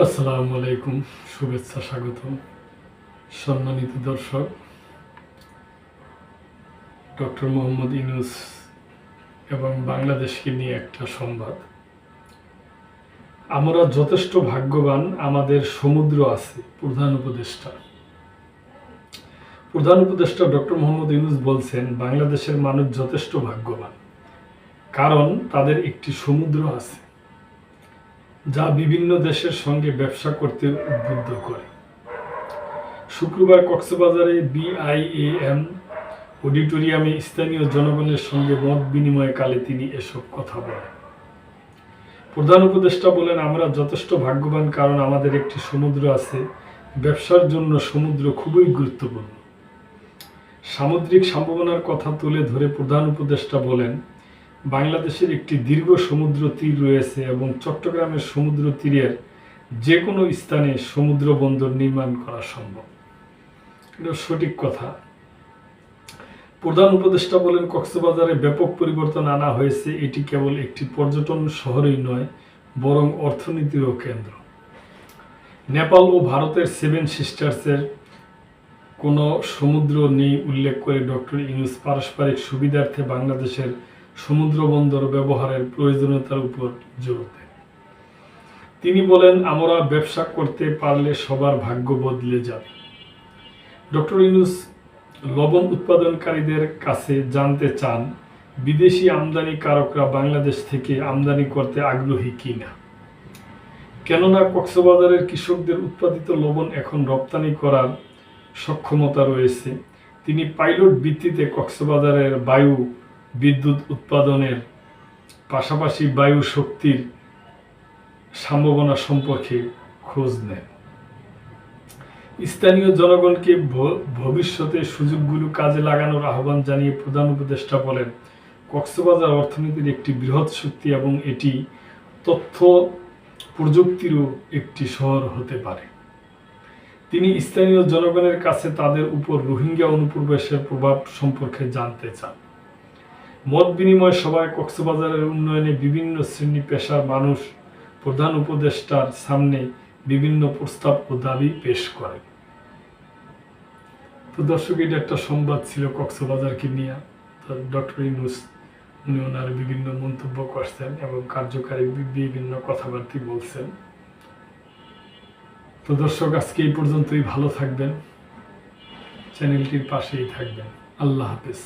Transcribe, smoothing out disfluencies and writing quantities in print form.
আসসালামু আলাইকুম, শুভেচ্ছা, স্বাগতম। সম্মানিত দর্শক, ডক্টর মোহাম্মদ ইউনূস এবং বাংলাদেশকে নিয়ে একটা সংবাদ। আমরা যথেষ্ট ভাগ্যবান, আমাদের সমুদ্র আছে। প্রধান উপদেষ্টা ডক্টর মোহাম্মদ ইউনূস বলছেন, বাংলাদেশের মানুষ যথেষ্ট ভাগ্যবান, কারণ তাদের একটি সমুদ্র আছে, যা বিভিন্ন দেশের সঙ্গে ব্যবসা করতে উদ্বুদ্ধ করে। শুক্রবার কক্সবাজারে বিআইএএম অডিটোরিয়ামে স্থানীয় জনগণের সঙ্গে মত বিনিময়কালে তিনি এসব কথা বলেন। প্রধান উপদেষ্টা বলেন, আমরা যথেষ্ট ভাগ্যবান, কারণ আমাদের একটি সমুদ্র আছে। ব্যবসার জন্য সমুদ্র খুবই গুরুত্বপূর্ণ। সামুদ্রিক সম্ভাবনার কথা তুলে ধরে প্রধান উপদেষ্টা বলেন, বাংলাদেশের একটি দীর্ঘ সমুদ্র তীর রয়েছে এবং চট্টগ্রামের সমুদ্র তীরের যে কোনো স্থানে সমুদ্র বন্দর নির্মাণ করা সম্ভব। এটা সঠিক কথা। প্রধান উপদেষ্টা বলেন, কক্সবাজারে ব্যাপক পরিবর্তন আনা হয়েছে। এটি কেবল একটি পর্যটন শহরই নয়, বরং অর্থনীতিরও কেন্দ্র। নেপাল ও ভারতের সেভেন সিস্টার্সের কোনো সমুদ্র নেই উল্লেখ করে ডক্টর ইউনূস পারস্পরিক সুবিধার্থে বাংলাদেশের সমুদ্র বন্দর ব্যবহারের প্রয়োজনীয়তার উপর জোর দেন। তিনি বলেন, আমরা ব্যবসা করতে পারলে সবার ভাগ্য বদলে যাবে। ডক্টর ইউনূস লবণ উৎপাদনকারীদের কাছে জানতে চান, বিদেশি আমদানিকারকরা বাংলাদেশ থেকে আমদানি করতে আগ্রহী কিনা, কেননা কক্সবাজারের কৃষকদের উৎপাদিত লবণ এখন রপ্তানি করার সক্ষমতা রয়েছে। তিনি পাইলট ভিত্তিতে কক্সবাজারের বায়ু বিদ্যুৎ উৎপাদনের পাশাপাশি বায়ু শক্তির সম্ভাবনা সম্পর্কে খোঁজ নেন। স্থানীয় জনগণকে ভবিষ্যতে সুযোগগুলো কাজে লাগানোর আহ্বান জানিয়ে প্রধান উপদেষ্টা বলেন, কক্সবাজার অর্থনীতির একটি বৃহৎ শক্তি এবং এটি তথ্য প্রযুক্তিরও একটি শহর হতে পারে। তিনি স্থানীয় জনগণের কাছে তাদের উপর রোহিঙ্গা অনুপ্রবেশের প্রভাব সম্পর্কে জানতে চান। মত বিনিময় সভায় কক্সবাজারের উন্নয়নে বিভিন্ন শ্রেণী পেশার মানুষ প্রধান উপদেষ্টার সামনে বিভিন্ন প্রস্তাব ও দাবি পেশ করেন। তো দর্শক, এটা একটা সংবাদ ছিল কক্সবাজারকে নিয়ে। ডক্টর ইউনূস উনি ওনার বিভিন্ন মন্তব্য করছেন এবং কার্যকারী বিভিন্ন কথাবার্তা বলছেন। তো দর্শক, আজকে এই পর্যন্তই। ভালো থাকবেন, চ্যানেলটির পাশেই থাকবেন। আল্লাহ হাফেজ।